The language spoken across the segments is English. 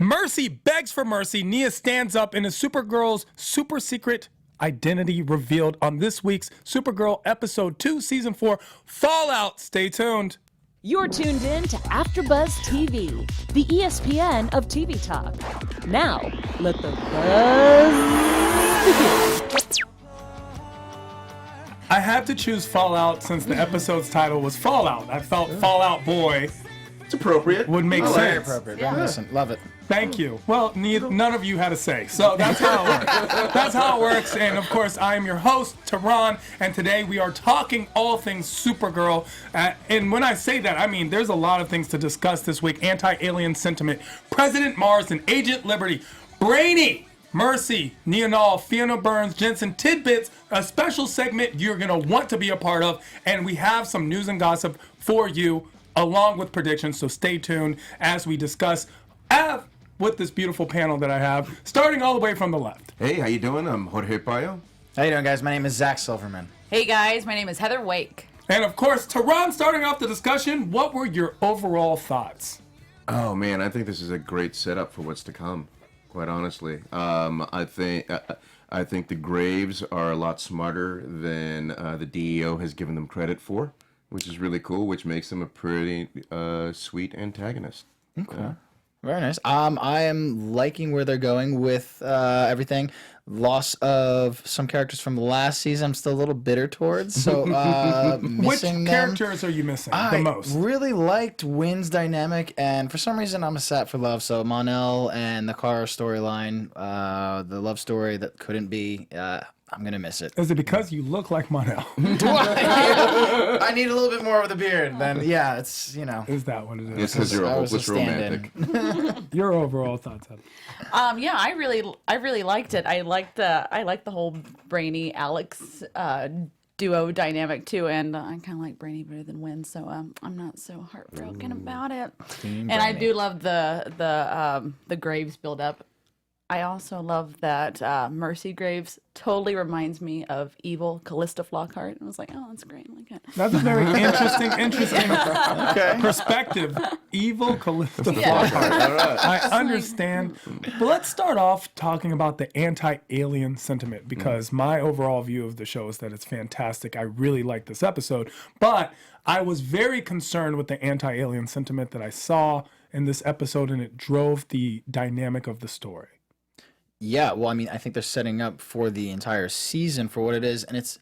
Mercy begs for mercy. Nia stands up and is Supergirl's super secret identity revealed on this week's Supergirl episode 2, season 4, Fallout. Stay tuned. You're tuned in to AfterBuzz TV, the ESPN of TV talk. Now, let the buzz begin. I had to choose Fallout since the episode's title was Fallout. I felt Fallout Boy It's appropriate. would make Very sense. appropriate. Reminiscent. Love it. Thank you. Well, none of you had a say, so that's how it works. That's how it works. And of course, I am your host, Tehran, and today we are talking all things Supergirl. And when I say that, I mean there's a lot of things to discuss this week. Anti-alien sentiment, President Marsden, Agent Liberty, Brainy, Mercy, Nia, Fiona Burns, Jensen, Tidbits, a special segment you're going to want to be a part of, and we have some news and gossip for you along with predictions, so stay tuned as we discuss with this beautiful panel that I have, starting all the way from the left. Hey, how you doing? I'm Jorge Pallo. How you doing, guys? My name is Zach Silverman. Hey guys, my name is Heather Wake. And of course, Tehran, starting off the discussion, what were your overall thoughts? Oh man, I think this is a great setup for what's to come. Quite honestly, I think the Graves are a lot smarter than the DEO has given them credit for, which is really cool. Which makes them a pretty sweet antagonist. Okay. Very nice. I am liking where they're going with everything. Loss of some characters from last season, I'm still a little bitter towards. So Which missing them. characters are you missing the most? I really liked Wynn's dynamic, and for some reason I'm a sap for love. So Mon-El and the Kara storyline, the love story that couldn't be. I'm gonna miss it. Is it because you look like Mon-El? I need a little bit more of the beard. Then yeah, it's Is that what it is? It's because you're a I was hopeless a stand-in. romantic. Your overall thoughts, Heather? Yeah, I really liked it. I liked the whole Brainy Alex duo dynamic too, and I kind of like Brainy better than Wynn, so I'm not so heartbroken about it. And I do love the Graves build up. I also love that Mercy Graves totally reminds me of evil Callista Flockhart. I was like, oh, that's great. Look at That's a very interesting perspective. Evil Callista Flockhart. I understand. But let's start off talking about the anti-alien sentiment, because my overall view of the show is that it's fantastic. I really like this episode. But I was very concerned with the anti-alien sentiment that I saw in this episode, and it drove the dynamic of the story. Yeah, well, I mean, I think they're setting up for the entire season for what it is, and it's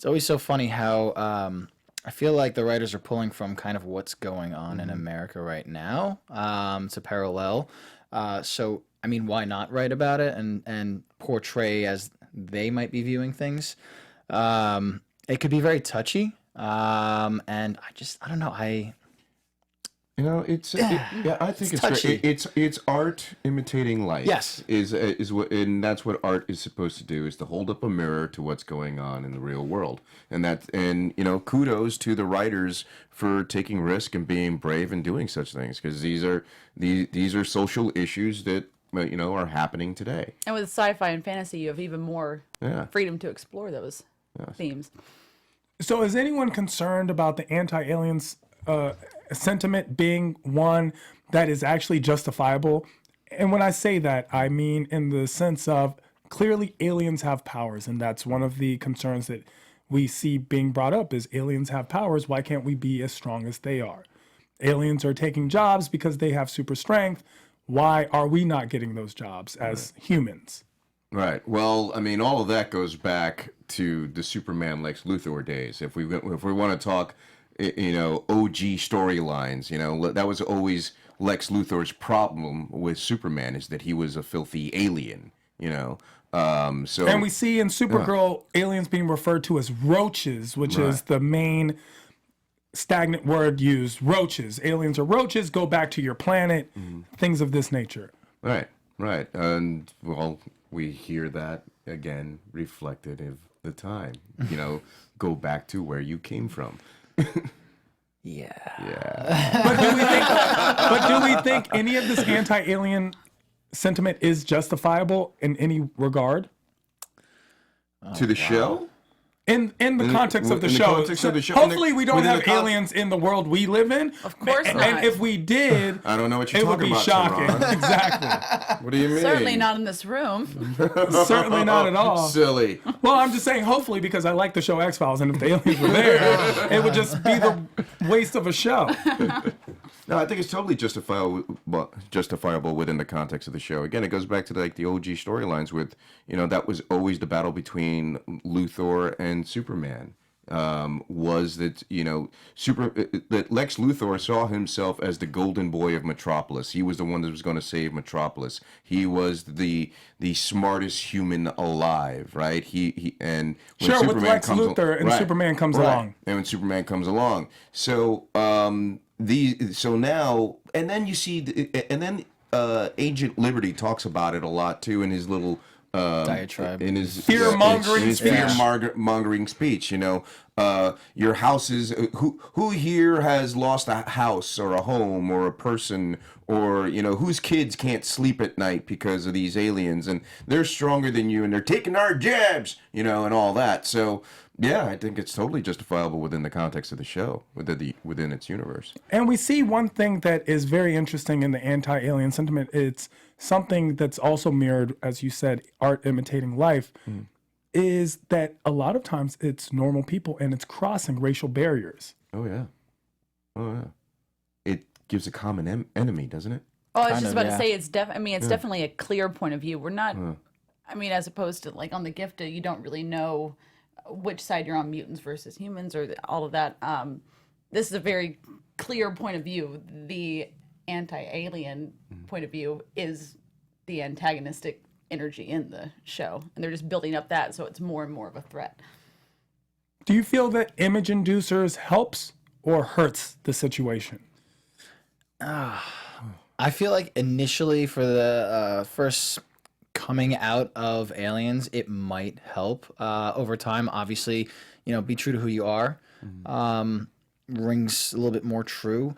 always so funny how I feel like the writers are pulling from kind of what's going on in America right now to parallel. So, I mean, why not write about it and portray as they might be viewing things? It could be very touchy, and I don't know, It's I think it's touchy. great. It's art imitating life. Yes. is what, and that's what art is supposed to do, is to hold up a mirror to what's going on in the real world. And kudos to the writers for taking risk and being brave and doing such things, because these are social issues that are happening today. And with sci-fi and fantasy, you have even more freedom to explore those themes. So is anyone concerned about the anti-aliens sentiment being one that is actually justifiable? And when I say that, I mean in the sense of clearly aliens have powers, and that's one of the concerns that we see being brought up is aliens have powers. Why can't we be as strong as they are? Aliens are taking jobs because they have super strength. Why are we not getting those jobs as humans? Right. Well, I mean, all of that goes back to the Superman Lex Luthor days. If we want to talk, OG storylines, that was always Lex Luthor's problem with Superman, is that he was a filthy alien. And we see in Supergirl aliens being referred to as roaches, which is the main stagnant word used. Roaches. Aliens are roaches. Go back to your planet. Things of this nature. Right. And well, we hear that again reflected in the time. Go back to where you came from. Yeah. But do we think any of this anti-alien sentiment is justifiable in any regard? To the show? In the context of the show. Context of the show. Hopefully we don't Within have the aliens in the world we live in. Of course not. And if we did, I don't know what you're it would talking be about, shocking. Tehran. Exactly. What do you mean? Certainly not in this room. Certainly not at all. Silly. Well, I'm just saying hopefully because I like the show X-Files, and if the aliens were there, it would just be the waste of a show. No, I think it's totally justifiable within the context of the show. Again, it goes back to like the OG storylines with, that was always the battle between Luthor and Superman. Was that that Lex Luthor saw himself as the golden boy of Metropolis. He was the one that was going to save Metropolis. He was the smartest human alive, right? He and when Sure, with Superman Lex comes Luthor and right, Superman comes right. along. And when Superman comes along, so now and then you see Agent Liberty talks about it a lot too in his little diatribe, in his fear-mongering speech. Fear-mongering speech. Your house is who here has lost a house or a home or a person or whose kids can't sleep at night because of these aliens and they're stronger than you and they're taking our jabs, and all that. So yeah, I think it's totally justifiable within the context of the show, within its universe. And we see one thing that is very interesting in the anti-alien sentiment. It's something that's also mirrored, as you said, art imitating life, is that a lot of times it's normal people and it's crossing racial barriers. Oh yeah. It gives a common enemy, doesn't it? Oh, I was Kind just of, about to yeah. say it's definitely a clear point of view. We're not. I mean, as opposed to like on The Gifted, you don't really know which side you're on, mutants versus humans, or all of that. This is a very clear point of view. The anti-alien point of view is the antagonistic energy in the show, and they're just building up that, so it's more and more of a threat. Do you feel that image inducers helps or hurts the situation? I feel like initially for the first coming out of aliens, it might help. Over time, obviously, be true to who you are. Rings a little bit more true.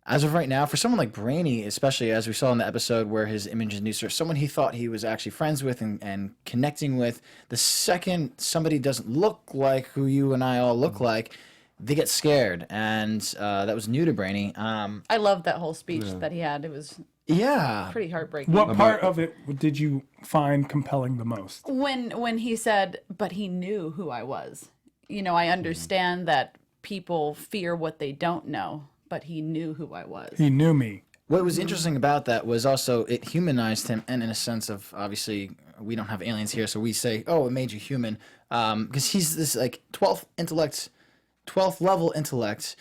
As of right now, for someone like Brainy, especially as we saw in the episode where his image inducer, someone he thought he was actually friends with and connecting with, the second somebody doesn't look like who you and I all look like, they get scared. And that was new to Brainy. I loved that whole speech that he had. It was pretty heartbreaking. What part of it did you find compelling the most? When he said, but he knew who I was. I understand that people fear what they don't know, but he knew who I was. He knew me. What was interesting about that was also it humanized him, and in a sense of, obviously, we don't have aliens here, so we say, oh, it made you human. Because he's this, 12th level intellect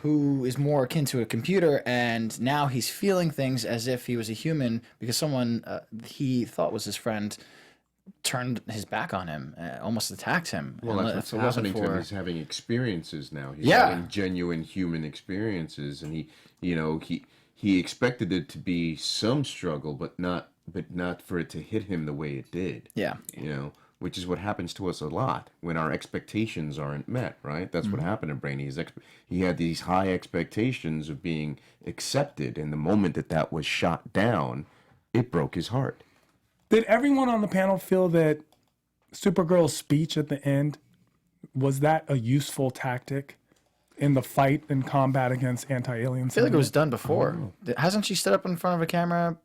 who is more akin to a computer, and now he's feeling things as if he was a human because someone he thought was his friend turned his back on him, almost attacked him. Well, and that's let what's it happen happening to him. for- He's having experiences now. He's Yeah. having genuine human experiences, and he expected it to be some struggle, but not for it to hit him the way it did. Yeah. Which is what happens to us a lot when our expectations aren't met, right? That's what happened to Brainy. He had these high expectations of being accepted, and the moment that was shot down, it broke his heart. Did everyone on the panel feel that Supergirl's speech at the end, was that a useful tactic in the fight and combat against anti-aliens? I feel like it was done before. Hasn't she stood up in front of a camera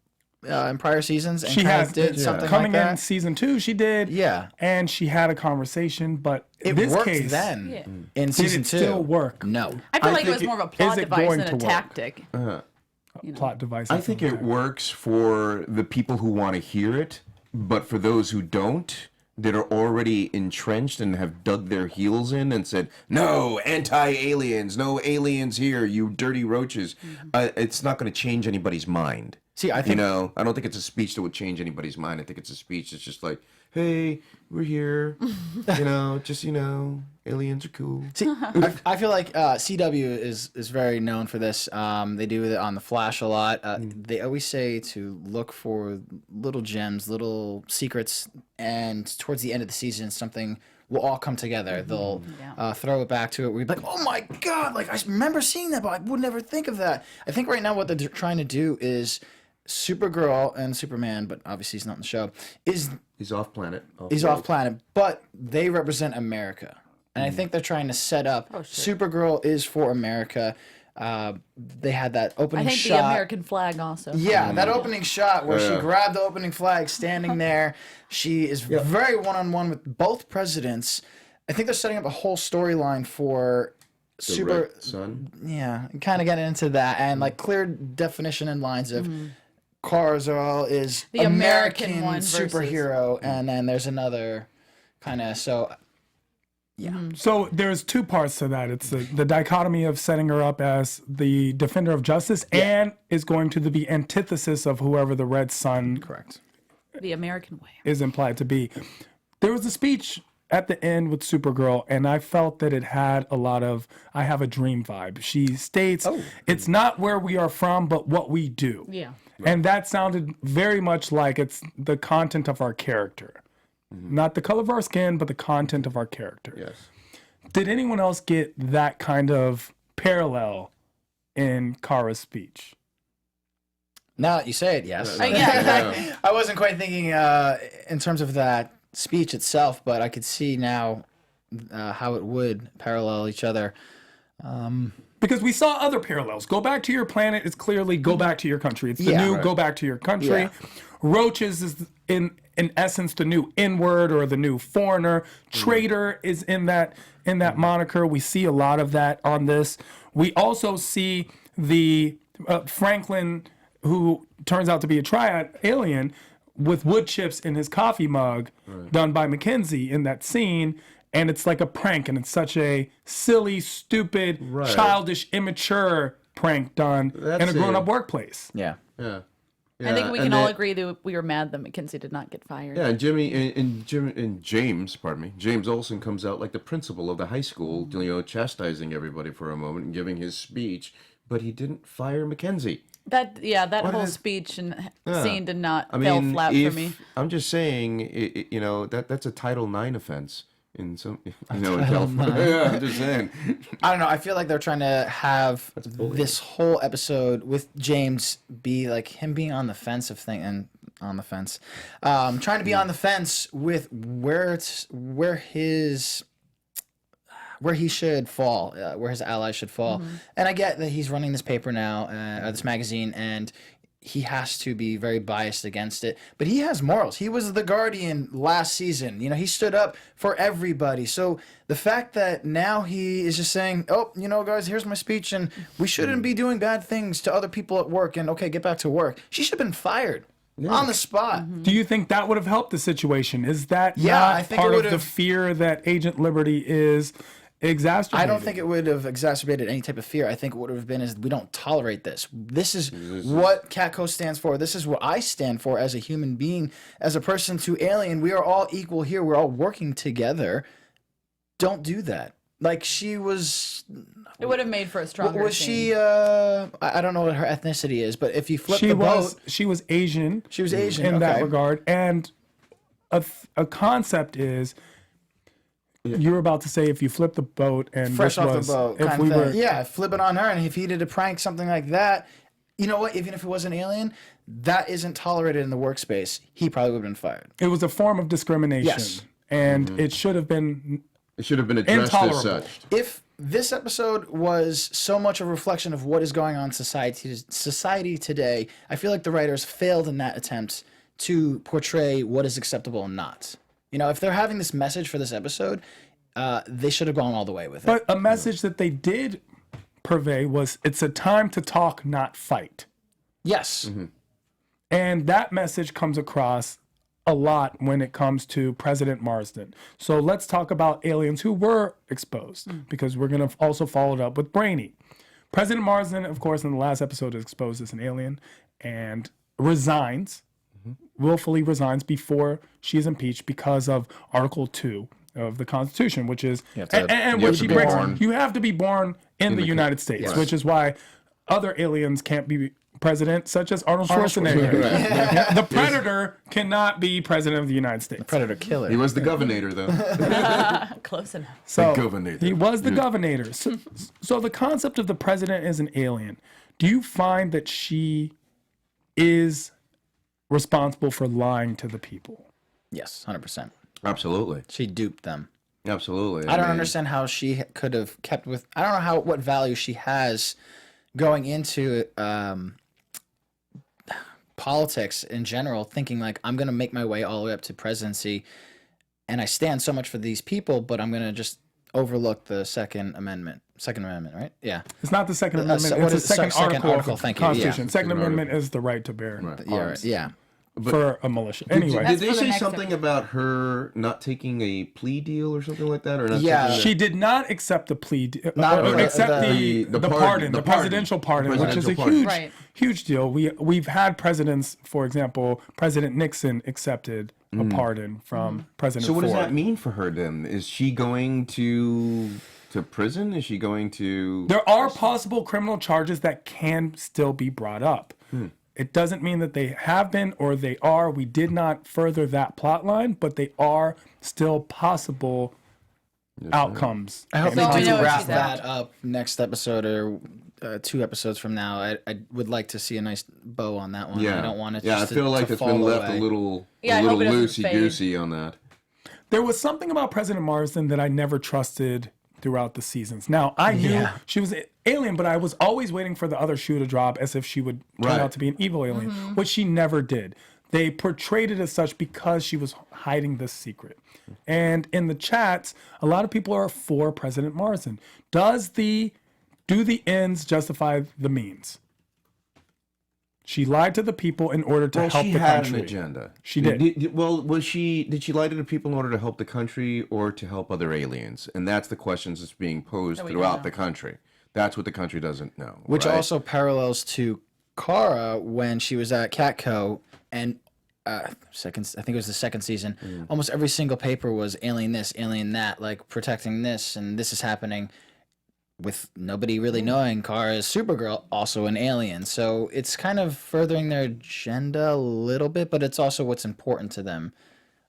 in prior seasons and She kind has of did something coming like that? in season 2. She did, Yeah. and she had a conversation. But It in this worked case, then in did season it 2. still work? No. I feel I like it was think more of a is plot it device going than a to work? tactic. Plot device. I think it works for the people who want to hear it, but for those who don't, that are already entrenched and have dug their heels in and said, no, anti-aliens, no aliens here, you dirty roaches, it's not going to change anybody's mind. See, I think I don't think it's a speech that would change anybody's mind. I think it's a speech that's just like, hey, we're here, aliens are cool. See, I feel like CW is very known for this. They do it on The Flash a lot. They always say to look for little gems, little secrets, and towards the end of the season, something will all come together. They'll throw it back to it. We're like, oh my God, like I remember seeing that, but I would never think of that. I think right now what they're trying to do is Supergirl and Superman, but obviously he's not in the show, He's off planet. he's off planet, but they represent America. And I think they're trying to set up Supergirl is for America. They had that opening I think shot. the American flag also. Yeah, that opening shot where she grabbed the opening flag standing there. She is very one-on-one with both presidents. I think they're setting up a whole storyline for Red Sun. Yeah, kind of getting into that and like clear definition and lines of Kal-El is The American one versus- superhero, and then there's another kind of So there's two parts to that. It's the dichotomy of setting her up as the defender of justice and is going to be antithesis of whoever the Red Sun correct. The American way. is implied to be. There was a speech at the end with Supergirl, and I felt that it had a lot of I have a dream vibe. She states, it's not where we are from, but what we do. Yeah. And that sounded very much like it's the content of our character. Not the color of our skin, but the content of our character. Yes. Did anyone else get that kind of parallel in Kara's speech? Now that you say it, yes. Yeah, exactly. I wasn't quite thinking in terms of that speech itself, but I could see now how it would parallel each other. Because we saw other parallels. Go back to your planet is clearly go back to your country. It's the new go back to your country. Yeah. Roaches is in essence the new N-word or the new foreigner. Traitor is in that moniker. We see a lot of that on this. We also see the Franklin, who turns out to be a triad alien, with wood chips in his coffee mug, done by Mackenzie in that scene. And it's like a prank, and it's such a silly, stupid, childish, immature prank done in a grown-up workplace. Yeah. Yeah. I think we can all agree that we were mad that Mackenzie did not get fired. Yeah, and James Olsen comes out like the principal of the high school, chastising everybody for a moment and giving his speech, but he didn't fire Mackenzie. That whole speech and scene did not fell flat for me. I'm just saying, that's a Title IX offense in some, in California. Yeah, I'm just saying. I don't know. I feel like they're trying to have this whole episode with James be like him being on the fence of thing and on the fence, trying to be on the fence with where he should fall, where his allies should fall. And I get that he's running this paper now, this magazine, and he has to be very biased against it. But he has morals. He was the Guardian last season. He stood up for everybody. So the fact that now he is just saying, guys, here's my speech, and we shouldn't be doing bad things to other people at work, and okay, get back to work. She should have been fired. On the spot. Do you think that would have helped the situation? Is that I not think part it of the would've- fear that Agent Liberty is exacerbating? I don't think it would have exacerbated any type of fear. I think what would have been is we don't tolerate this. This is what Catco stands for. This is what I stand for as a human being, as a person to alien. We are all equal here. We're all working together. Don't do that. Like she was. It would have made for a stronger Was scene. she? I don't know what her ethnicity is, but if you flip the boat, she was Asian. She was Asian in that okay. regard, and a concept is. You were about to say if you flip the boat and fresh this off was, the boat, if kind we of were, thing. Yeah, flip it on her, and if he did a prank, something like that, you know what? Even if it was an alien, that isn't tolerated in the workspace. He probably would have been fired. it was a form of discrimination, Yes. and it should have been. It should have been addressed as Intolerable. such. If this episode was so much a reflection of what is going on in society today, I feel like the writers failed in that attempt to portray what is acceptable and not. If they're having this message for this episode, they should have gone all the way with it. But a message that they did purvey was it's a time to talk, not fight. Yes. And that message comes across a lot when it comes to President Marsden. So let's talk about aliens who were exposed, because we're going to also follow it up with Brainy. President Marsden, of course, in the last episode is exposed as an alien and resigns, willfully resigns before she's impeached because of Article 2 of the Constitution, which is, You have to- and you what have she to be brings, born. you have to be born in the United States, yes. which is why other aliens can't be president, such as Arnold Schwarzenegger. The Predator cannot be president of the United States. Predator killer. He was the governor, though. Close enough. So governor. he was the governor. So the concept of the president as an alien, do you find that she is responsible for lying to the people? Yes, 100%. Absolutely. She duped them. Absolutely. I don't mean, understand how she could have kept with. I don't know what value she has going into politics in general, thinking like I'm gonna make my way all the way up to presidency, and I stand so much for these people, but I'm gonna just overlook the Second Amendment. Second Amendment, right? Yeah. It's not the Second Amendment. what It's the is second article of the Thank you. Yeah. Constitution. Second Amendment is the right to bear arms Yeah. for a militia. Anyway, Did they for the say next something about her not taking a plea deal or something like that? Or not Yeah. taking she did not accept the plea, Not accept the- the pardon, pardon, the the pardon. presidential pardon, which is a Presidential huge, pardon. Right. huge deal. We've had presidents, for example, President Nixon accepted a pardon from President So what Ford. does that mean for her then? Is she going to prison? Is she going to? There are possible criminal charges that can still be brought up. It doesn't mean that they have been or they are. We did not further that plot line, but they are still possible outcomes. I hope So they we do know what wrap she's that at. up next episode or 2 episodes from now. I would like to see a nice bow on that one. Yeah. I don't want it. Yeah, I just feel like to it's been fall left away. a little Yeah, I hope it doesn't loosey fade. goosey on that. There was something about President Marsden that I never trusted throughout the seasons. Now, I knew Yeah. she was an alien, but I was always waiting for the other shoe to drop as if she would turn Right. out to be an evil alien, which she never did. They portrayed it as such because she was hiding this secret. And in the chats, a lot of people are for President Marsden. Do the ends justify the means? She lied to the people in order to Well, help she the had country. an agenda. She did. Well, did she lie to the people in order to help the country or to help other aliens? And that's the questions that's being posed we don't throughout know. the country. That's what the country doesn't know. Which right? also parallels to Kara when she was at Catco and I think it was the second season. Almost every single paper was alien this, alien that, like protecting this, and this is happening with nobody really knowing Kara is Supergirl, also an alien. So it's kind of furthering their agenda a little bit, but it's also what's important to them.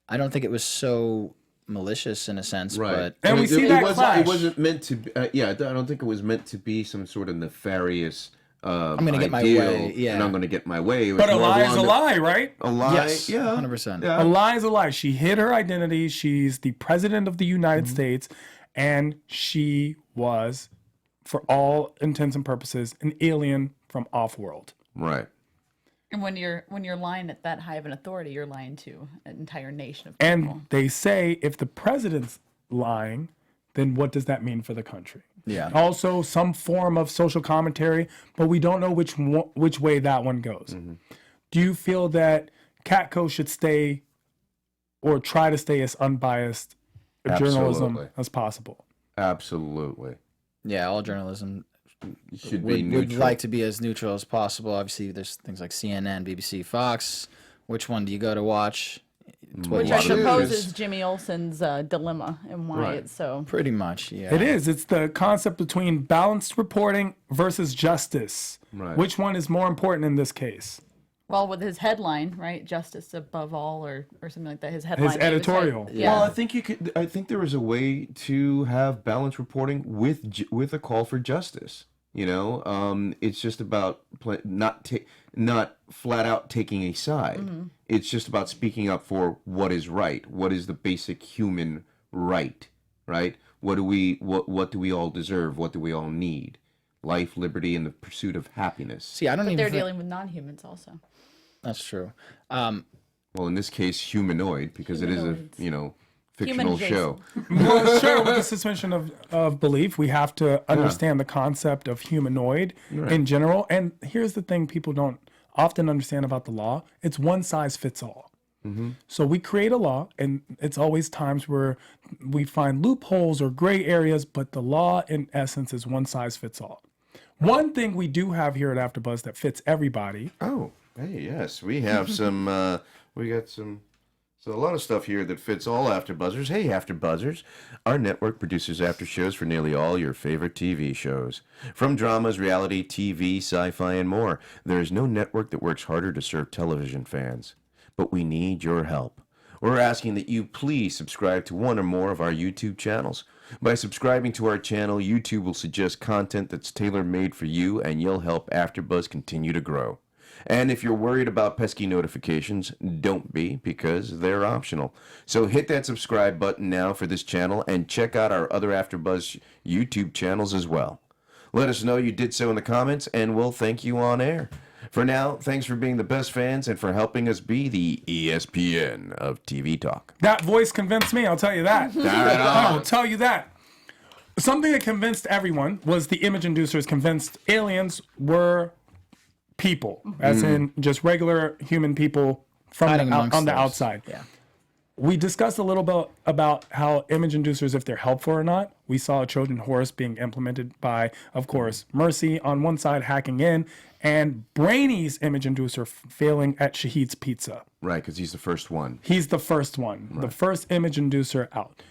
I don't think it was so malicious in a sense, Right. And we see that clash. It wasn't meant to be, I don't think it was meant to be some sort of nefarious I'm gonna get my way, yeah. and I'm going to get my way. It was But a more lie is along a the- lie, right? A lie, Yes, yeah. 100%. Yeah. A lie is a lie. She hid her identity. She's the president of the United Mm-hmm. States, and she was, for all intents and purposes, an alien from off-world. Right. And when you're lying at that high of an authority, you're lying to an entire nation of people. And they say if the president's lying, then what does that mean for the country? Yeah. Also, some form of social commentary, but we don't know which way that one goes. Mm-hmm. Do you feel that Catco should stay or try to stay as unbiased journalism Absolutely. as possible? Absolutely. Yeah, all journalism Should be would neutral. like to be as neutral as possible. Obviously, there's things like CNN, BBC, Fox. Which one do you go to watch? It's what Which you I Choose. suppose is Jimmy Olsen's dilemma and why Right. it's so. Pretty much, yeah. It is. It's the concept between balanced reporting versus justice. Right. Which one is more important in this case? Well, with his headline, right? Justice above all, or something like that. His headline. His editorial. Yeah. Well, I think you could. I think there is a way to have balanced reporting with a call for justice. You know, it's just about not flat out taking a side. Mm-hmm. It's just about speaking up for what is right. What is the basic human right? Right? What do we all deserve? What do we all need? Life, liberty, and the pursuit of happiness. See, I don't But even they're think dealing with non-humans also. that's true. Well, in this case, humanoid, because it is a Humanoids. fictional Human show. Well, sure, with the suspension of belief, we have to understand the concept of humanoid in general. And here's the thing people don't often understand about the law. It's one size fits all. So we create a law, and it's always times where we find loopholes or gray areas, but the law, in essence, is one size fits all. One thing we do have here at AfterBuzz that fits everybody. Oh, hey, yes, we have some. We got some. So a lot of stuff here that fits all AfterBuzzers. Hey, AfterBuzzers! Our network produces after shows for nearly all your favorite TV shows, from dramas, reality, TV, sci-fi, and more. There is no network that works harder to serve television fans, but we need your help. We're asking that you please subscribe to one or more of our YouTube channels. By subscribing to our channel, YouTube will suggest content that's tailor-made for you, and you'll help AfterBuzz continue to grow. And if you're worried about pesky notifications, don't be, because they're optional. So hit that subscribe button now for this channel and check out our other AfterBuzz YouTube channels as well. Let us know you did so in the comments, and we'll thank you on air. For now, thanks for being the best fans and for helping us be the ESPN of TV talk. That voice convinced me, I'll tell you that. I will tell you that. Something that convinced everyone was the image inducers convinced aliens were people, as in just regular human people from Hiding on amongst the those. outside. Yeah. We discussed a little bit about how image inducers, if they're helpful or not. We saw a Trojan horse being implemented by, of course, Mercy on one side hacking in, and Brainy's image inducer failing at Shahid's Pizza. Right, because he's the first one. He's the first one, the first image inducer out.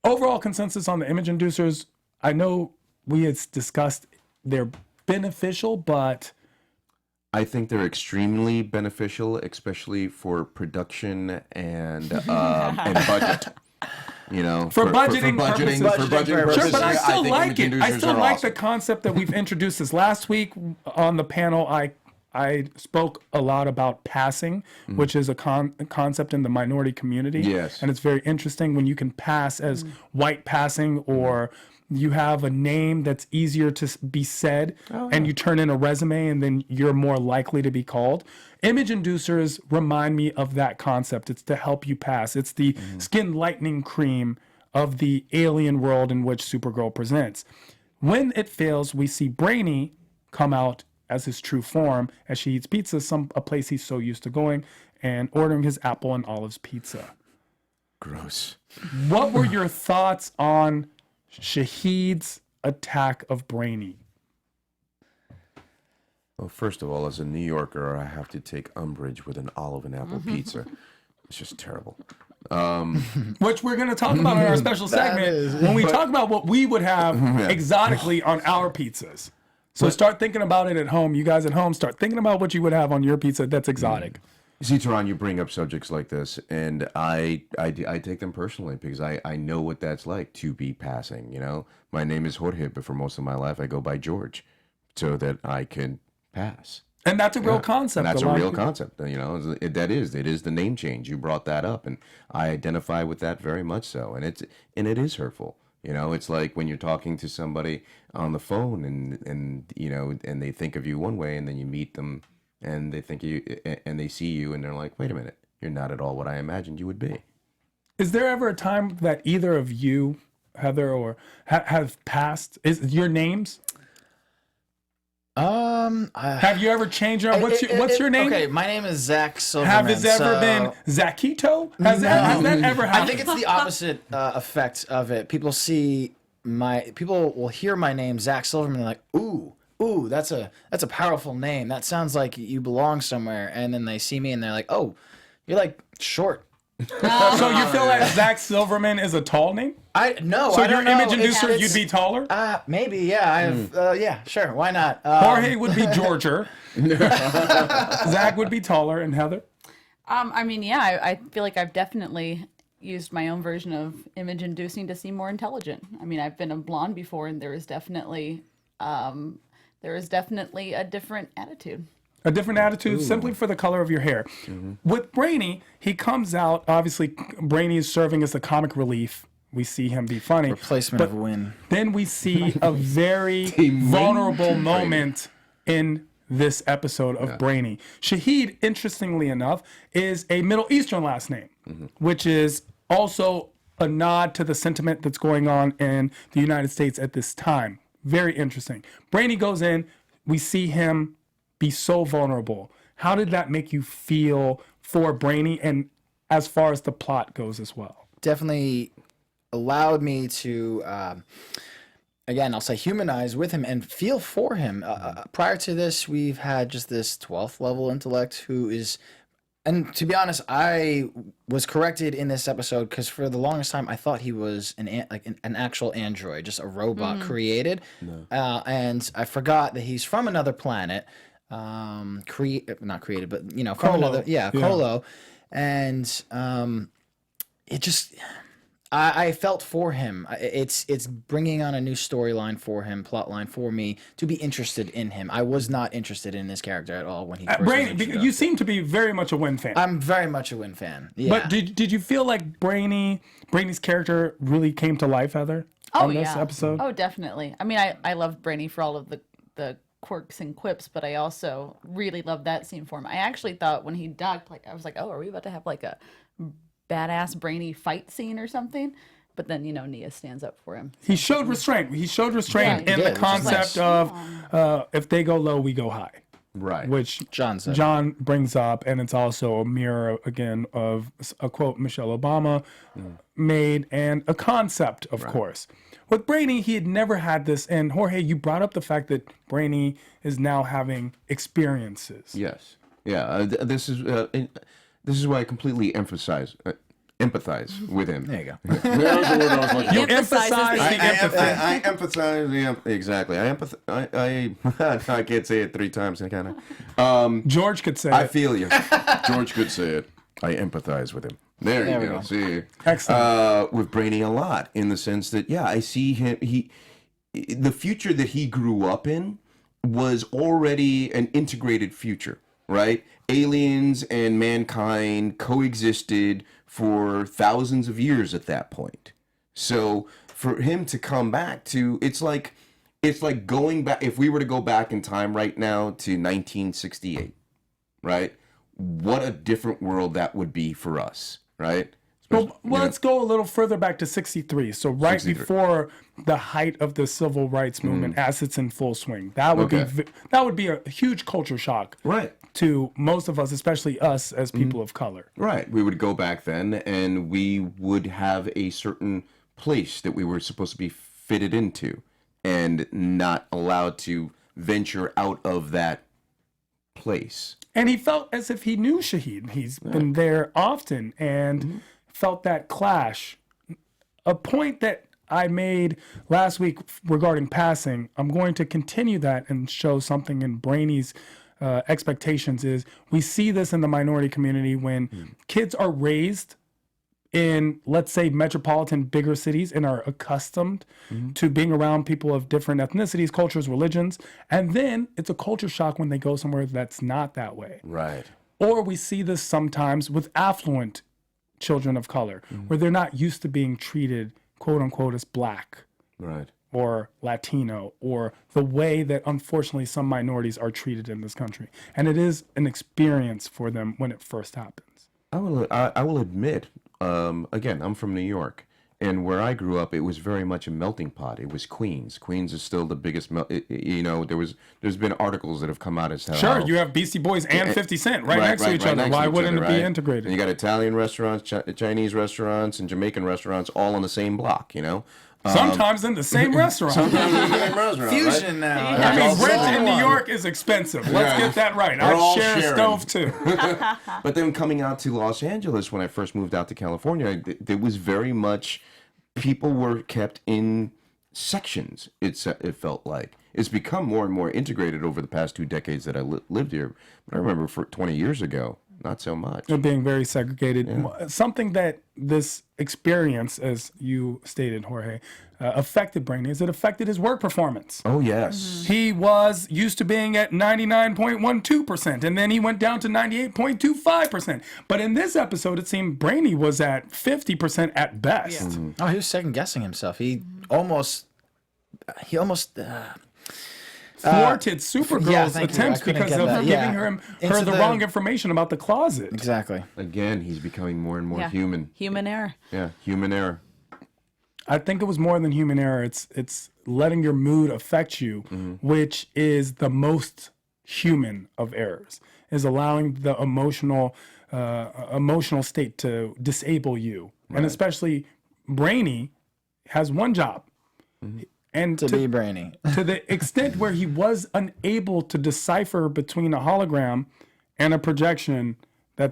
Overall consensus on the image inducers, I know we had discussed they're beneficial, but I think they're extremely beneficial, especially for production and budget. You know, For budgeting purposes. for budgeting purposes. sure, but I still think like image it. I inducers still are like awesome. the concept that we've introduced this last week on the panel. I spoke a lot about passing, which is a concept in the minority community. Yes. And it's very interesting when you can pass as white passing, or you have a name that's easier to be said, and you turn in a resume, and then you're more likely to be called. Image inducers remind me of that concept. It's to help you pass. It's the skin lightening cream of the alien world in which Supergirl presents. When it fails, we see Brainy come out as his true form as she eats pizza, a place he's so used to going, and ordering his apple and olives pizza. Gross. What were your thoughts on Shahid's attack of Brainy? Well, first of all, as a New Yorker, I have to take umbrage with an olive and apple pizza. It's just terrible. Which we're going to talk about in our special segment when we talk about what we would have exotically on our pizzas. So start thinking about it at home. You guys at home, start thinking about what you would have on your pizza that's exotic. See, Tehran, you bring up subjects like this, and I take them personally because I know what that's like to be passing, you know? My name is Jorge, but for most of my life, I go by George so that I can pass. And that's a real concept. And that's A a lot of real people- concept, you know? It is the name change. You brought that up, and I identify with that very much so, and it is hurtful. You know, it's like when you're talking to somebody on the phone and you know, and they think of you one way, and then you meet them and they think you, and they see you and they're like, wait a minute, you're not at all what I imagined you would be. Is there ever a time that either of you, Heather, or have passed? Is your names? Have you ever changed your? What's your name? Okay, my name is Zach Silverman. Have it ever been Zakito? Has that ever I happened? think it's the opposite effect of it. People will hear my name, Zach Silverman, and they're like, ooh, that's a powerful name. That sounds like you belong somewhere. And then they see me and they're like, oh, you're like short. So you feel like Zach Silverman is a tall name? So So your image inducer, you'd be taller? Maybe, yeah. I have, yeah, sure. Why not? Jorge would be Georger. Zach would be taller, and Heather? I mean, yeah, I feel like I've definitely used my own version of image inducing to seem more intelligent. I mean, I've been a blonde before, and there is definitely a different attitude. A different attitude simply for the color of your hair. With Brainy, he comes out, obviously, Brainy is serving as the comic relief. We see him be funny. Replacement of Win. Then we see a very vulnerable moment in this episode of Brainy. Shahid, interestingly enough, is a Middle Eastern last name, which is also a nod to the sentiment that's going on in the United States at this time. Very interesting. Brainy goes in, we see him be so vulnerable. How did that make you feel for Brainy, and as far as the plot goes as well? Definitely allowed me to, again, I'll say humanize with him and feel for him. Prior to this, we've had just this 12th level intellect who is, and to be honest, I was corrected in this episode because for the longest time I thought he was an actual android, just a robot created, and I forgot that he's from another planet. Not created, but you know, from Kolo. another, Kolo, and it just, I felt for him. It's bringing on a new storyline for him, plot line for me to be interested in him. I was not interested in this character at all when he first was Brainy, introduced. you seem to be very much a Wynn fan. I'm very much a Wynn fan. Yeah. But did you feel like Brainy's character really came to life, Heather, on this episode? Oh, definitely. I mean, I loved Brainy for all of the quirks and quips, but I also really loved that scene for him. I actually thought when he ducked, like I was like, oh, are we about to have like a badass Brainy fight scene or something? But then, Nia stands up for him. He showed restraint. He showed restraint Yeah, in he the did, concept of if they go low, we go high. Right. Which John said. John brings up, and it's also a mirror, again, of a quote Michelle Obama made, and a concept, of course. With Brainy, he had never had this, and Jorge, you brought up the fact that Brainy is now having experiences. Yes. Yeah. This is why I completely empathize with him. There you go. That was the word I was looking You for. emphasize the empathy. I empathize. Exactly. I can't say it 3 times. Kind of. George could say I it. feel you. George could say it. I empathize with him. There we you go. go. See, Excellent. with Brainy a lot, in the sense that I see him. The future that he grew up in was already an integrated future, right? Aliens and mankind coexisted for thousands of years at that point. So for him to come back to, it's like going back. If we were to go back in time right now to 1968, right? What a different world that would be for us, right? Well, let's go a little further back to 63. So right 63. before the height of the civil rights movement, as it's in full swing. That would be a huge culture shock, Right. to most of us, especially us as people of color. Right. We would go back then, and we would have a certain place that we were supposed to be fitted into, and not allowed to venture out of that place. And he felt as if he knew Shahid. He's been there often and felt that clash. A point that I made last week regarding passing, I'm going to continue that and show something in Brainy's expectations is we see this in the minority community when kids are raised in, let's say, metropolitan bigger cities and are accustomed to being around people of different ethnicities, cultures, religions. And then it's a culture shock when they go somewhere that's not that way. Right. Or we see this sometimes with affluent children of color, where they're not used to being treated, quote unquote, as black Right. or Latino, or the way that unfortunately some minorities are treated in this country. And it is an experience for them when it first happens. I will admit, again, I'm from New York, and where I grew up, it was very much a melting pot. It was Queens. Queens is still the biggest. There's been articles that have come out as to Sure, how, you have Beastie Boys and 50 Cent right next to each other. next Why to each wouldn't other, it be right? integrated? And you got Italian restaurants, Chinese restaurants, and Jamaican restaurants all on the same block. Sometimes in the same restaurant. Fusion now. I mean, Also- rent in New York is expensive. Let's get that right. We're all I share a sharing. stove too. But then coming out to Los Angeles when I first moved out to California, there was very much people were kept in sections. It felt like it's become more and more integrated over the past 2 decades that I lived here. But I remember for 20 years ago, not so much. They're being very segregated. Something that this experience, as you stated, Jorge, affected Brainy is it affected his work performance. Oh yes. He was used to being at 99.12%, and then he went down to 98.25%. But in this episode, it seemed Brainy was at 50% at best. Oh, he was second guessing himself. He almost Thwarted Supergirl's thank you. attempts I couldn't because get of that. giving Yeah. her Into the wrong information about the closet. exactly. Again, he's becoming more and more Yeah. human. Human error. Yeah, human error. I think it was more than human error. It's letting your mood affect you, which is the most human of errors. Is allowing the emotional state to disable you, and especially Brainy has one job, and To be brainy. to the extent where he was unable to decipher between a hologram and a projection. The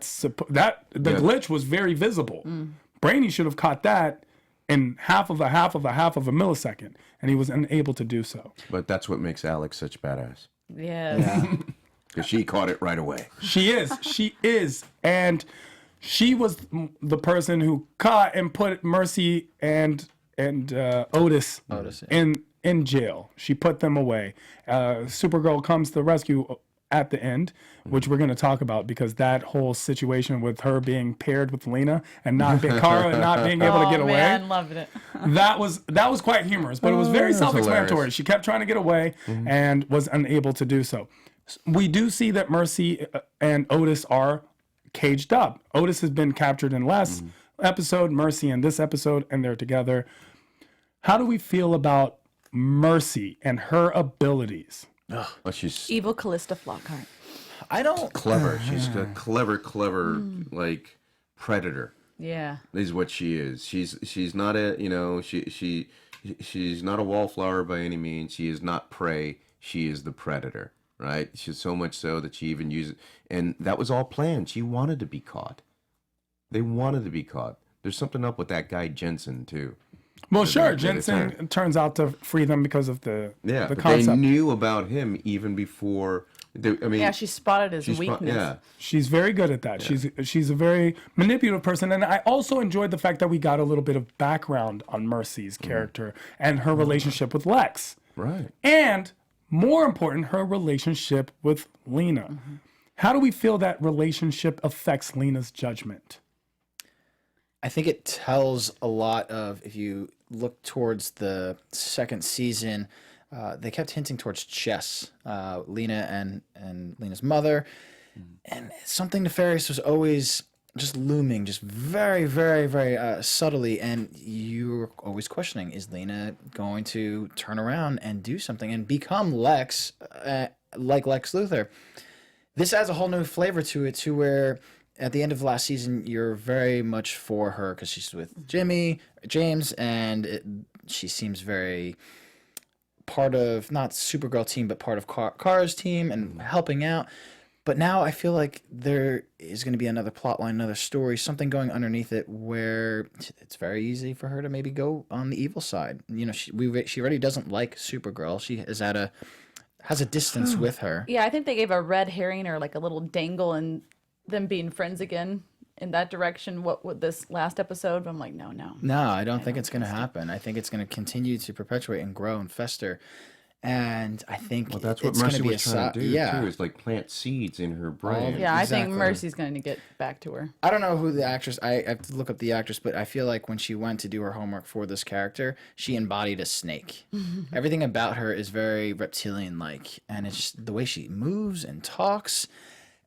glitch was very visible. Brainy should have caught that in half of a millisecond, and he was unable to do so. But that's what makes Alex such badass. Yes. Because she caught it right away. She is, and she was the person who caught and put Mercy and Otis, in jail. She put them away. Supergirl comes to the rescue at the end, which we're going to talk about, because that whole situation with her being paired with Lina and not being Kara and not being able to get away. Man, loved it. That was quite humorous, but it was very self-explanatory. hilarious. She kept trying to get away and was unable to do so. We do see that Mercy and Otis are caged up. Otis has been captured in last episode, Mercy in this episode, and they're together. How do we feel about Mercy and her abilities? Oh, she's Evil Callista Flockhart. I don't. clever. She's a clever, like predator. Yeah. Is what she is. She's not a she's not a wallflower by any means. She is not prey. She is the predator. Right? She's so much so that she even uses, and that was all planned. She wanted to be caught. They wanted to be caught. There's something up with that guy Jensen too. Well, sure, Jensen turns out to free them because of the But concept. they knew about him even before. Yeah, she spotted his weakness. Yeah. She's very good at that. She's a very manipulative person, and I also enjoyed the fact that we got a little bit of background on Mercy's character and her relationship with Lex. Right. And more important, her relationship with Lina. How do we feel that relationship affects Lina's judgment? I think it tells a lot of, if you look towards the second season, they kept hinting towards chess, Lina and Lina's mother, and something nefarious was always just looming, just very, very, very subtly, and you were always questioning, is Lina going to turn around and do something and become Lex, like Lex Luthor? This adds a whole new flavor to it, to where at the end of last season, you're very much for her because she's with James, and she seems very part of, not Supergirl team, but part of Kara's team and helping out. But now I feel like there is going to be another plot line, another story, something going underneath it where it's very easy for her to maybe go on the evil side. You know, she already doesn't like Supergirl. She is has a distance with her. Yeah, I think they gave a red herring or like a little dangle and them being friends again in that direction. What with this last episode? But I'm like, no. No, I don't think it's going to happen. I think it's going to continue to perpetuate and grow and fester. And I think That's what it's going Mercy to be was trying to do yeah. too, is like plant seeds in her brain. Yeah, I think Exactly. Mercy's going to get back to her. I don't know who the actress. I have to look up the actress, but I feel like when she went to do her homework for this character, she embodied a snake. Everything about her is very reptilian-like, and it's just the way she moves and talks,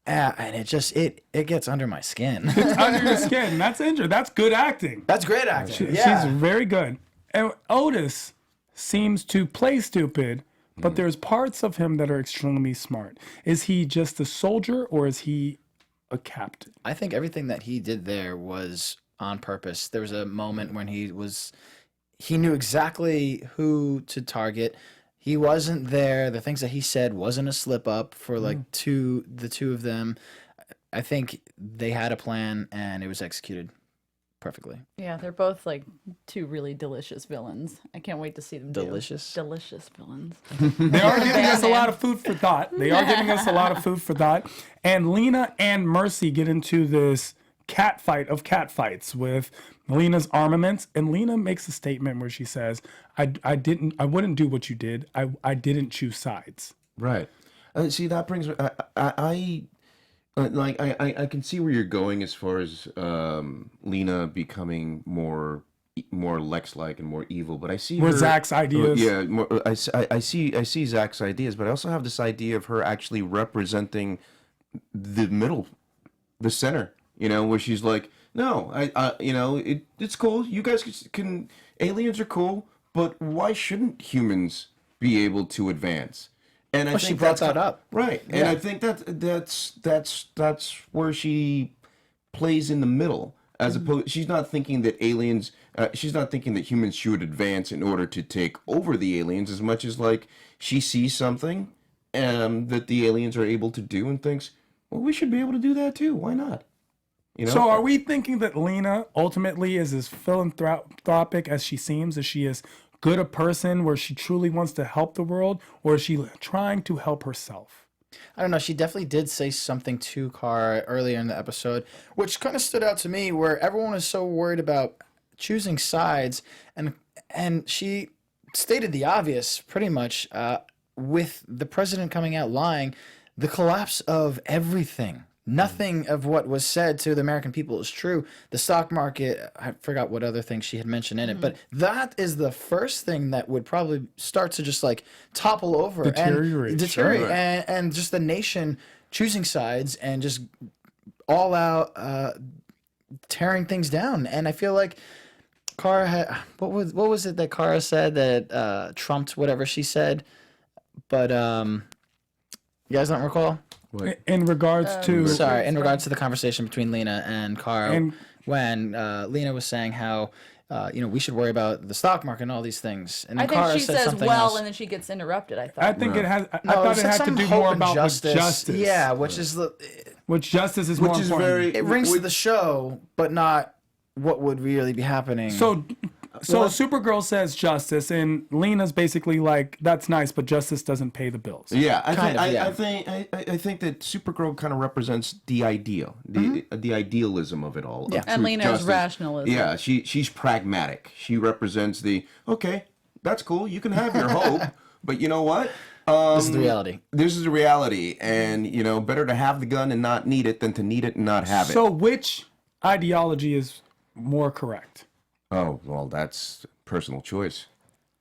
and it gets under my skin. It's under your skin. That's interesting. That's good acting. That's great acting. She's very good. And Otis seems to play stupid, but there's parts of him that are extremely smart. Is he just a soldier, or is he a captain? I think everything that he did there was on purpose. There was a moment when he knew exactly who to target. He wasn't there. The things that he said wasn't a slip up for the two of them. I think they had a plan and it was executed perfectly. Yeah, they're both like two really delicious villains. I can't wait to see them Delicious? Delicious villains. They are giving us a lot of food for thought. And Lina and Mercy get into this cat fight of cat fights with Lena's armaments, and Lina makes a statement where she says, I wouldn't do what you did. I didn't choose sides. Right. See, that brings I can see where you're going as far as Lina becoming more Lex-like and more evil, but I see More her, Zach's ideas. I see Zach's ideas, but I also have this idea of her actually representing the middle, the center. You know, where she's like, no, it's cool. You guys can aliens are cool, but why shouldn't humans be able to advance? And I think she brought that up. Right. And I think that's where she plays in the middle, as opposed, she's not thinking that humans should advance in order to take over the aliens, as much as like she sees something that the aliens are able to do and thinks, well, we should be able to do that too. Why not? You know? So are we thinking that Lina ultimately is as philanthropic as she seems? Is she as good a person where she truly wants to help the world, or is she trying to help herself? I don't know. She definitely did say something to Kara earlier in the episode, which kind of stood out to me, where everyone is so worried about choosing sides, and she stated the obvious, pretty much, with the president coming out lying, the collapse of everything. Nothing of what was said to the American people is true. The stock market, I forgot what other things she had mentioned in it, but that is the first thing that would probably start to just like topple over Deteriorate. and just the nation choosing sides and just all out tearing things down. And I feel like Kara had, what was it that Kara said that trumped whatever she said? But you guys don't recall? In regards to In regards to the conversation between Lena and Kara, when Lena was saying how we should worry about the stock market and all these things, and I then think Kara she said says something well, else. and then she gets interrupted. I thought. I think it has. I No, thought it's it like had to some do hope more and about justice. Yeah, which is Justice is more Which is important. very. it rings to the show, but not what would really be happening. So Supergirl says justice, and Lena's basically like, "That's nice, but justice doesn't pay the bills." Yeah, I Kind think of, I think that Supergirl kind of represents the ideal, the idealism of it all. of Yeah. And truth, Lena's justice. rationalism. Yeah, she's pragmatic. She represents the okay, that's cool. You can have your hope, but you know what? this is the reality. This is the reality, and better to have the gun and not need it than to need it and not have it. So which ideology is more correct? Oh well, that's personal choice.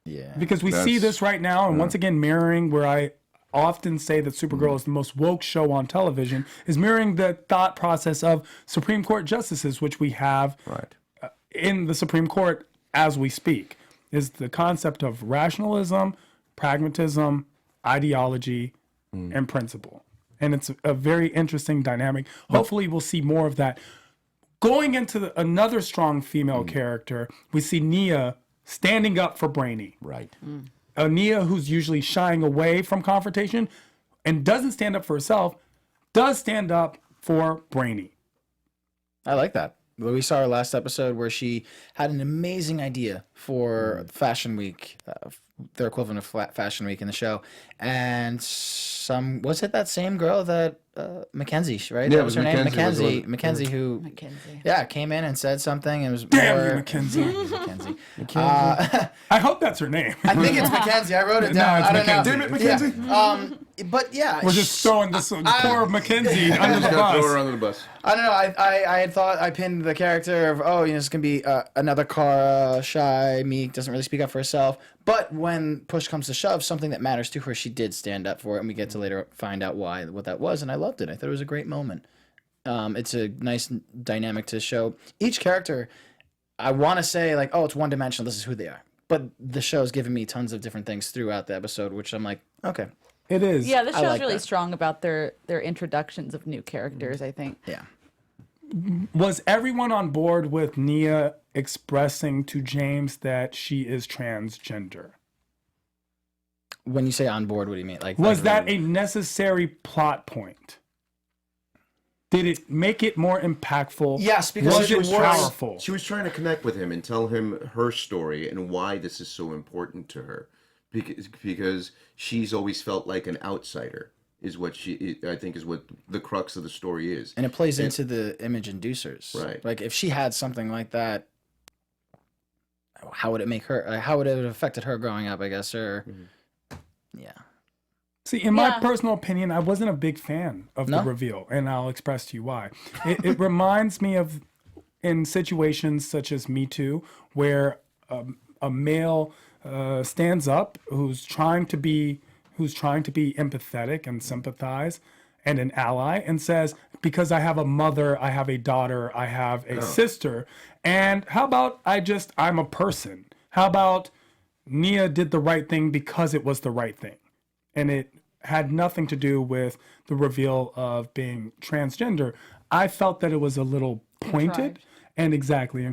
Yeah. Because we see this right now, and once again, mirroring where I often say that Supergirl is the most woke show on television, is mirroring the thought process of Supreme Court justices, which we have Right. in the Supreme Court as we speak, is the concept of rationalism, pragmatism, ideology, and principle. And it's a very interesting dynamic. Hopefully, we'll see more of that. Going into another strong female character, we see Nia standing up for Brainy. Right. A Nia who's usually shying away from confrontation and doesn't stand up for herself, does stand up for Brainy. I like that. We saw her last episode where she had an amazing idea for Fashion Week, their equivalent of Fashion Week in the show. And was it that same girl that Mackenzie, right? Yeah, That it was was her name, Mackenzie. Mackenzie, who Mackenzie. came in and said something and was Damn more you, Mackenzie. Mackenzie. I hope that's her name. I think it's Mackenzie. I wrote it No, down. it's I don't Mackenzie. know. Damn it, Mackenzie. Yeah. But yeah, We're just throwing this poor Mackenzie under the Gotta throw her bus. under the bus. I don't know. I had thought I pinned the character of it's gonna be another Kara, shy, meek, doesn't really speak up for herself. But when push comes to shove, something that matters to her, she did stand up for it, and we get to later find out what that was. And I loved it. I thought it was a great moment. It's a nice dynamic to show each character. I want to say like, oh, it's one dimensional. This is who they are. But the show's given me tons of different things throughout the episode, which I'm like, okay, It is. Yeah, the show's like really that. strong about their introductions of new characters, I think. yeah. Was everyone on board with Nia expressing to James that she is transgender? When you say on board, what do you mean? Like, Was that a necessary plot point? Did it make it more impactful? Yes, because was it it was- powerful? She was trying to connect with him and tell him her story and why this is so important to her, because she's always felt like an outsider. Is what I think is what the crux of the story is. And it plays into the image inducers. Right. Like if she had something like that, how would it make her? How would it have affected her growing up? I guess, or yeah. See, in my Yeah. personal opinion, I wasn't a big fan of No? the reveal, and I'll express to you why. It reminds me of in situations such as Me Too, where a male stands up who's trying to be empathetic and sympathize and an ally and says, because I have a mother, I have a daughter, I have a sister, and how about I'm a person? How about Nia did the right thing because it was the right thing? And it had nothing to do with the reveal of being transgender. I felt that it was a little pointed and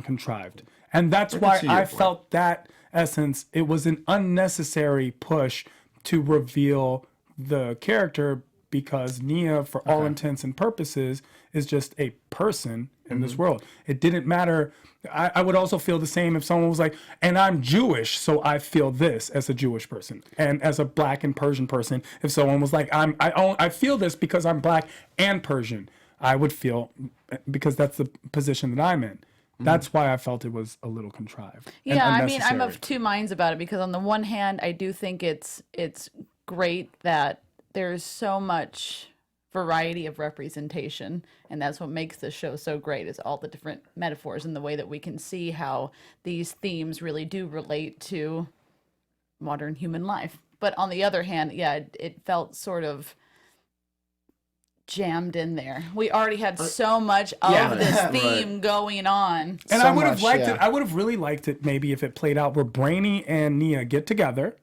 contrived. And that's why see your I point. felt that essence, it was an unnecessary push to reveal the character because Nia, for all intents and purposes, is just a person in this world. It didn't matter. I would also feel the same if someone was like, and I'm Jewish, so I feel this as a Jewish person. And as a Black and Persian person, if someone was like, I feel this because I'm Black and Persian, I would feel, because that's the position that I'm in. That's why I felt it was a little contrived. Yeah, and I mean, I'm unnecessary. of two minds about it, because on the one hand, I do think it's great that there's so much variety of representation, and that's what makes the show so great, is all the different metaphors and the way that we can see how these themes really do relate to modern human life. But on the other hand, yeah, it felt sort of jammed in there. We already had so much of this theme going on. And So I would have much, liked yeah. it. I would have really liked it maybe if it played out where Brainy and Nia get together,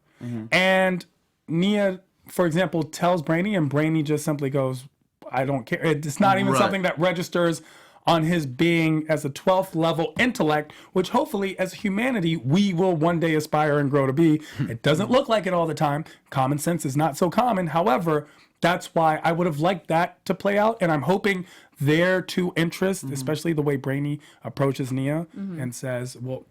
and Nia, for example, tells Brainy, and Brainy just simply goes, "I don't care." It's not even Right. something that registers on his being as a 12th level intellect, which hopefully as humanity we will one day aspire and grow to be. It doesn't look like it all the time. Common sense is not so common. However, that's why I would have liked that to play out, and I'm hoping their two interests, especially the way Brainy approaches Nia and says, "Well,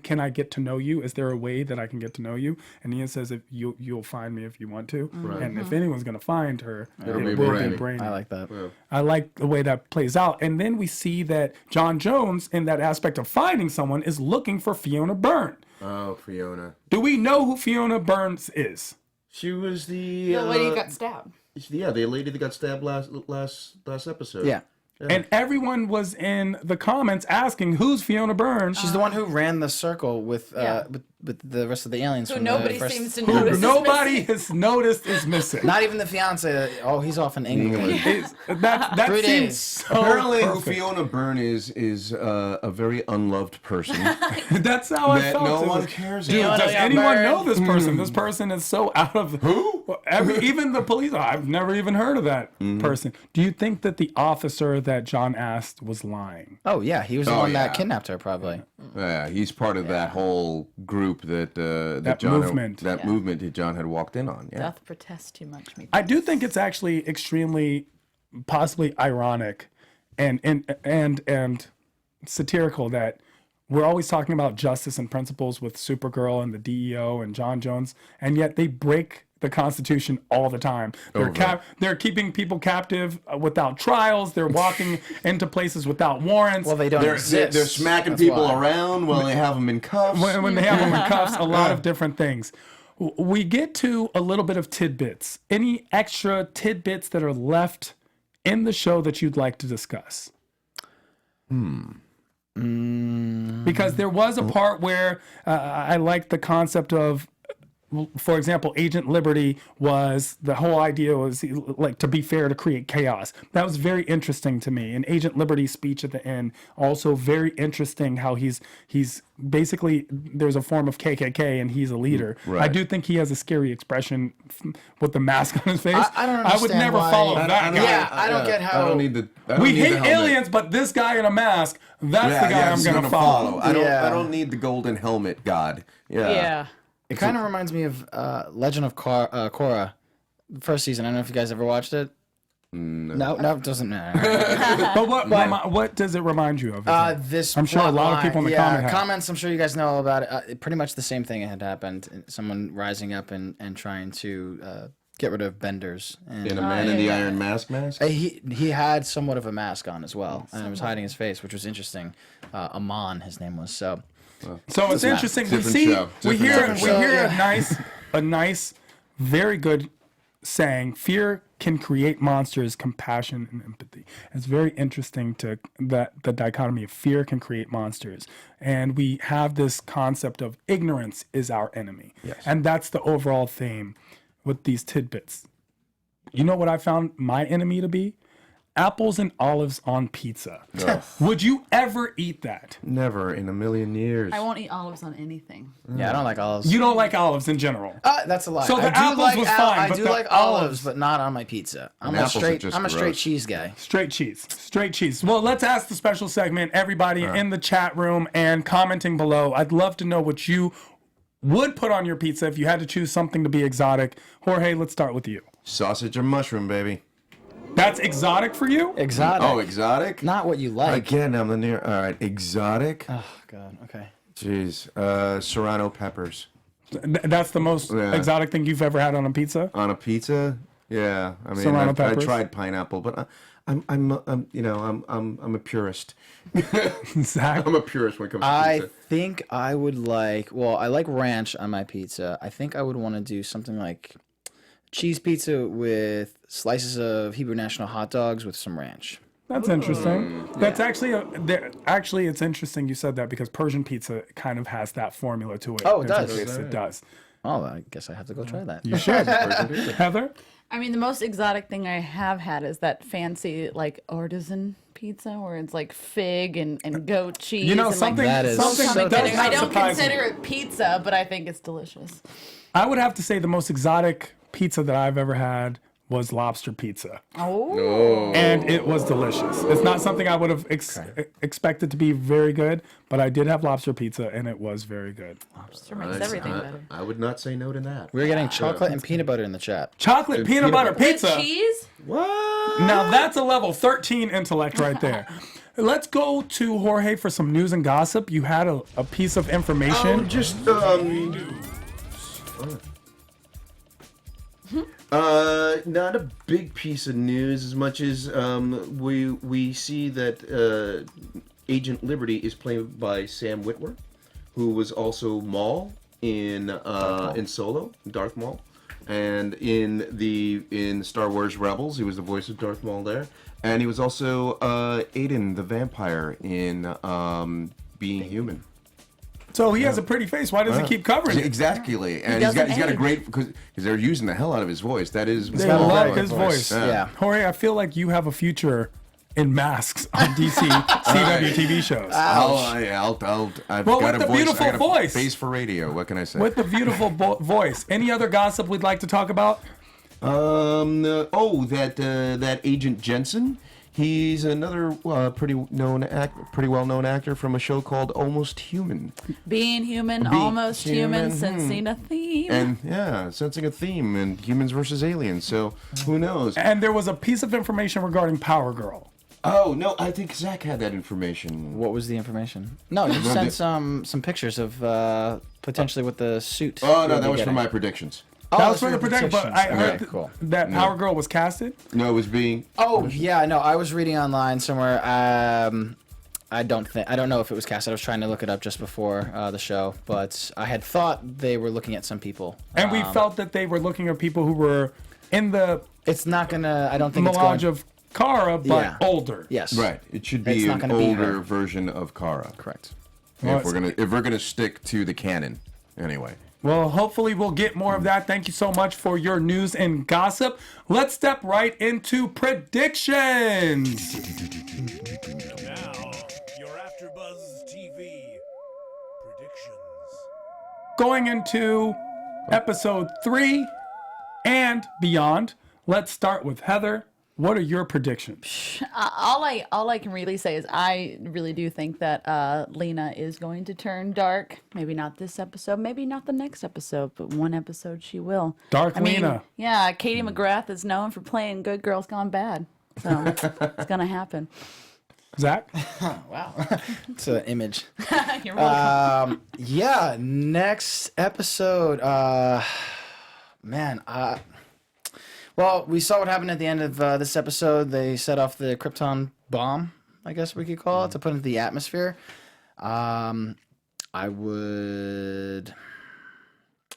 can I get to know you? Is there a way that I can get to know you?" And Nia says, "If you'll find me if you want to, and if anyone's gonna find her, it be will Brainy. be Brainy." I like that. I like the way that plays out, and then we see that John Jones, in that aspect of finding someone, is looking for Fiona Byrne. Oh, Fiona. Do we know who Fiona Burns is? She was the The lady got stabbed. yeah, the lady that got stabbed last episode. Yeah. And everyone was in the comments asking, "Who's Fiona Byrne?" She's the one who ran the circle with the rest of the aliens. Who from nobody the first... seems to notice. is Nobody missing. has noticed is missing. Not even the fiance. Oh, he's off in England. That 3 seems days. so Apparently, who perfect. Fiona Byrne is a very unloved person That's how I that felt. no It one was- cares Dude, about. does Fiona anyone Byrne. know this person? This person is so out of Who? even the police. I've never even heard of that person. Do you think that the officer that John asked was lying? Oh yeah, he was the Oh, one that yeah. kidnapped her, probably. Yeah, he's part of that whole group that That John movement. that movement that John had walked in on. Yeah. Doth protest too much. Me I do think it's actually extremely, possibly ironic, and satirical that we're always talking about justice and principles with Supergirl and the DEO and John Jones, and yet they break the Constitution all the time. They're keeping people captive without trials. They're walking into places without warrants. Well, they don't They're exist. smacking That's people why. around while they have them in cuffs. when they have them in cuffs, a lot of different things. We get to a little bit of tidbits. Any extra tidbits that are left in the show that you'd like to discuss? Because there was a part where I liked the concept of, for example, Agent Liberty was, the whole idea was like to be fair, to create chaos. That was very interesting to me. And Agent Liberty's speech at the end, also very interesting, how he's basically, there's a form of KKK and he's a leader. Right. I do think he has a scary expression with the mask on his face. I don't I would understand never why- follow I that guy. Yeah, I don't get how- I don't need the. I don't We need the hate helmet. aliens, but this guy in a mask, that's the guy I'm he's going to follow. I don't. Yeah. I don't need the golden helmet god. Yeah. Yeah. It kind of reminds me of Legend of Korra, first season. I don't know if you guys ever watched it. No, it doesn't matter. But what does it remind you of? This I'm sure a plot lot of line- people in the yeah, comment have. comments. I'm sure you guys know all about it. Pretty much the same thing had happened. Someone rising up and trying to get rid of benders. And In a man in the yeah. iron mask. he had somewhat of a mask on as well, and it was hiding his face, which was interesting. Amon, his name was. So So it's interesting. We Different see, show. we Different hear, show. we hear Yeah. a nice, very good saying. Fear can create monsters, compassion and empathy. It's very interesting to the dichotomy of fear can create monsters, and we have this concept of ignorance is our enemy, and that's the overall theme with these tidbits. You know what I found my enemy to be? Apples and olives on pizza. Would you ever eat that? Never in a million years. I won't eat olives on anything. yeah, I don't like olives. You don't like olives in general. That's a lie. So the I do apples like was fine, I but do the like olives, but not on my pizza. I'm apples are just I'm a straight gross. cheese guy. Straight cheese. Straight cheese. Well, let's ask the special segment. Everybody in the chat room and commenting below. I'd love to know what you would put on your pizza if you had to choose something to be exotic. Jorge, let's start with you. Sausage or mushroom, baby. That's exotic for you? Exotic. Oh, exotic? Not what you like. Again, I'm the near. All right, exotic. Oh God. Okay. Jeez, serrano peppers That's the most exotic thing you've ever had on a pizza? on a pizza. Yeah, I mean, Serrano I peppers? tried pineapple, but I'm a purist. Zach? I'm a purist when it comes to I pizza. think I would like. Well, I like ranch on my pizza. I think I would want to do something like cheese pizza with slices of Hebrew National hot dogs with some ranch. That's interesting. That's actually it's interesting you said that because Persian pizza kind of has that formula to it. Oh, it in does? some ways. It does. Oh, I guess I have to go try that. You should. Heather? I mean, the most exotic thing I have had is that fancy, like, artisan pizza where it's like fig and goat cheese. You know, and, something, that is something so that does I not don't surprise me. consider it pizza, but I think it's delicious. I would have to say the most exotic pizza that I've ever had was lobster pizza. Oh. And it was delicious. It's not something I would have expected to be very good, but I did have lobster pizza and it was very good. Lobster makes everything better. I would not say no to that. We're getting chocolate and peanut butter in the chat. Chocolate peanut butter pizza. With cheese? What? Now that's a level 13 intellect right there. Let's go to Jorge for some news and gossip. You had a piece of information. Oh, just not a big piece of news as much as we see that Agent Liberty is played by Sam Witwer, who was also Maul in Solo, Darth Maul, and in Star Wars Rebels, he was the voice of Darth Maul there, and he was also Aiden the vampire in Being Human. So he has a pretty face. Why does he keep covering it? Exactly, and he's got a age. great because they're using the hell out of his voice. That is, They got a love very his good voice. voice. Yeah. Jorge, I feel like you have a future in masks on DC CW TV shows. I've Well, got with a the voice. beautiful I got a voice. face for radio. What can I say? With the beautiful voice. Any other gossip we'd like to talk about? That Agent Jensen. He's another pretty well-known actor from a show called Almost Human. Being human, Being almost human, human, sensing a theme. And sensing a theme in humans versus aliens. So who knows? And there was a piece of information regarding Power Girl. Oh no, I think Zach had that information. What was the information? No, you sent some pictures of potentially what the suit. Oh no, would that be was for getting. my predictions. That was that's for the your prediction, but I predictions. heard Okay, cool. that Power Girl was casted. No, it was being. Oh yeah, no, I was reading online somewhere. I don't know if it was cast. I was trying to look it up just before the show, but I had thought they were looking at some people. And we felt that they were looking at people who were in the It's not gonna. I don't think it's melange going. of Kara, but Yeah. older. Yes. Right. It should It's be not an gonna be older her. version of Kara. Correct. Well, If we're gonna stick to the canon, anyway. Well, hopefully we'll get more of that. Thank you so much for your news and gossip. Let's step right into predictions. Now, your AfterBuzz TV predictions. Going into episode 3 and beyond, let's start with Heather. What are your predictions? All I can really say is I really do think that Lina is going to turn dark. Maybe not this episode, maybe not the next episode, but one episode she will. Dark I mean, Lina. yeah, Katie McGrath is known for playing Good Girls Gone Bad. So it's going to happen. Zach? Wow. It's an image. You're welcome. Yeah. Next episode. Man. Well, we saw what happened at the end of this episode. They set off the Krypton bomb, I guess we could call it, to put into the atmosphere. I would.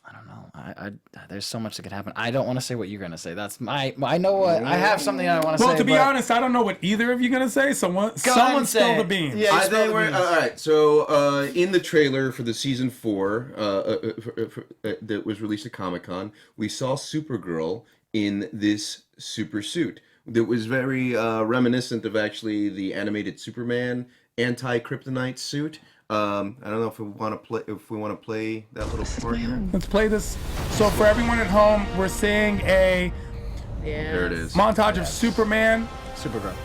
I don't know. There's so much that could happen. I don't want to say what you're gonna say. That's my. I know what. I have something I want to say. Well, to be but- honest, I don't know what either of you going to say. Someone say spill it. the beans. Yeah, you I spill think the we're beans. all right. So in the trailer for the season 4 that was released at Comic-Con, we saw Supergirl in this super suit that was very reminiscent of actually the animated Superman anti-kryptonite suit. I don't know if we want to play that little part here. Let's play this. So for everyone at home, we're seeing a There it is. montage of Superman Supergirl.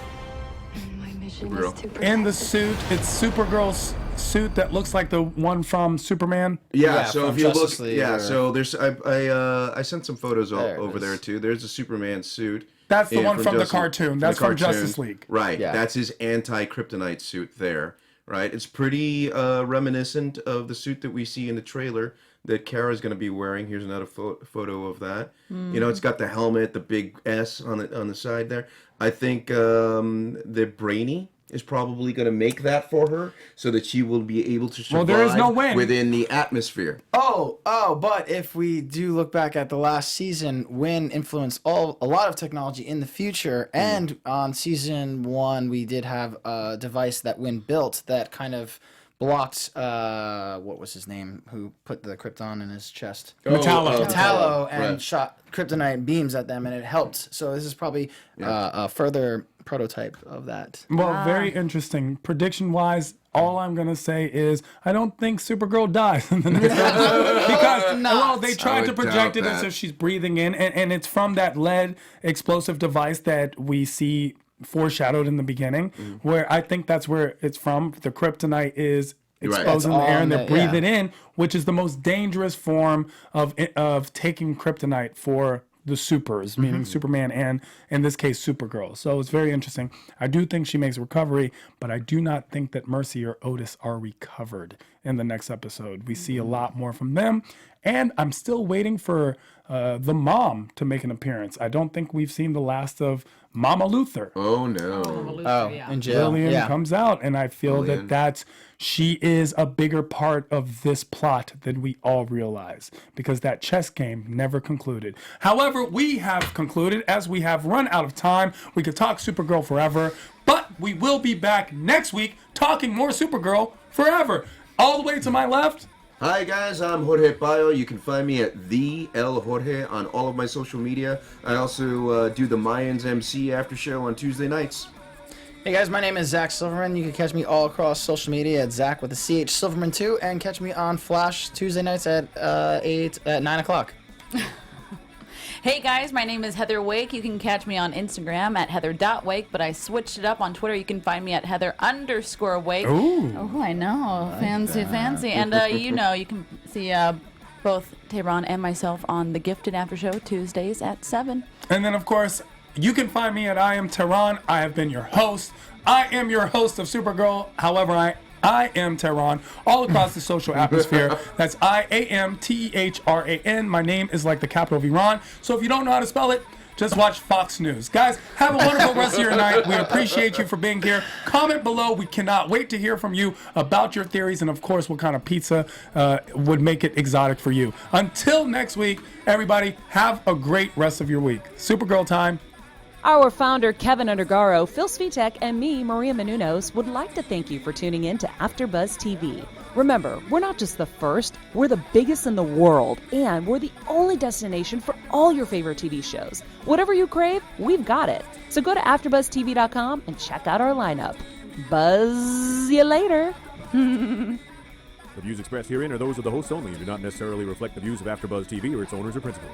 My mission Supergirl. is to protect in the suit. It's Supergirl's suit that looks like the one from Superman. Yeah, Yeah, so from if you look, Justice League yeah, or- so there's I sent some photos There it over is. there too. There's a Superman suit. That's the Yeah, one from the Justice- cartoon. That's the from cartoon. Justice League. Right. Yeah. That's his anti-kryptonite suit there. Right. It's pretty reminiscent of the suit that we see in the trailer that Kara's going to be wearing. Here's another photo of that. You know, it's got the helmet, the big S on the side there. I think the Brainy is probably going to make that for her so that she will be able to survive there is no win. within the atmosphere. But if we do look back at the last season, Win influenced a lot of technology in the future, and on season 1 we did have a device that Win built that kind of blocked what was his name, who put the Krypton in his chest? Metallo. Metallo, and Right. shot kryptonite beams at them, and it helped. So this is probably a further prototype of that. Well, very interesting. Prediction-wise, all I'm going to say is I don't think Supergirl dies in the next episode. Because, well, they I tried to would project doubt it as that. if she's breathing in, and it's from that lead explosive device that we see foreshadowed in the beginning, where I think that's where it's from. The kryptonite is Right. exposed in the It's air, on and they the- breathe yeah. it in, which is the most dangerous form of taking kryptonite for the supers, meaning Superman and, in this case, Supergirl. So it's very interesting. I do think she makes a recovery, but I do not think that Mercy or Otis are recovered in the next episode. We see a lot more from them, and I'm still waiting for the mom to make an appearance. I don't think we've seen the last of Mama Luthor. Oh, no. In jail. Lillian Yeah. comes out, and I feel Lillian. that she is a bigger part of this plot than we all realize, because that chess game never concluded. However, we have concluded, as we have run out of time. We could talk Supergirl forever, but we will be back next week talking more Supergirl forever. All the way to my left, Hi guys, I'm Jorge Pallo. You can find me at the El Jorge on all of my social media. I also do the Mayans MC after show on Tuesday nights. Hey guys, my name is Zach Silverman. You can catch me all across social media at Zach with a CH Silverman 2, and catch me on Flash Tuesday nights at 9 o'clock. Hey guys, my name is Heather Wake. You can catch me on Instagram at heather.wake, but I switched it up on Twitter. You can find me at heather_wake. Ooh. Oh, I know. Fancy. And, you can see both Tehran and myself on The Gifted After Show Tuesdays at 7. and then of course, you can find me at I Am Tehran. I have been your host. I am your host of Supergirl. However, I am Tehran all across the social atmosphere. That's IAMTEHRAN. My name is like the capital of Iran. So if you don't know how to spell it, just watch Fox News. Guys, have a wonderful rest of your night. We appreciate you for being here. Comment below. We cannot wait to hear from you about your theories and, of course, what kind of pizza would make it exotic for you. Until next week, everybody, have a great rest of your week. Supergirl time. Our founder, Kevin Undergaro, Phil Svitek, and me, Maria Menounos, would like to thank you for tuning in to AfterBuzz TV. Remember, we're not just the first, we're the biggest in the world, and we're the only destination for all your favorite TV shows. Whatever you crave, we've got it. So go to AfterBuzzTV.com and check out our lineup. Buzz you later. The views expressed herein are those of the hosts only and do not necessarily reflect the views of AfterBuzz TV or its owners or principals.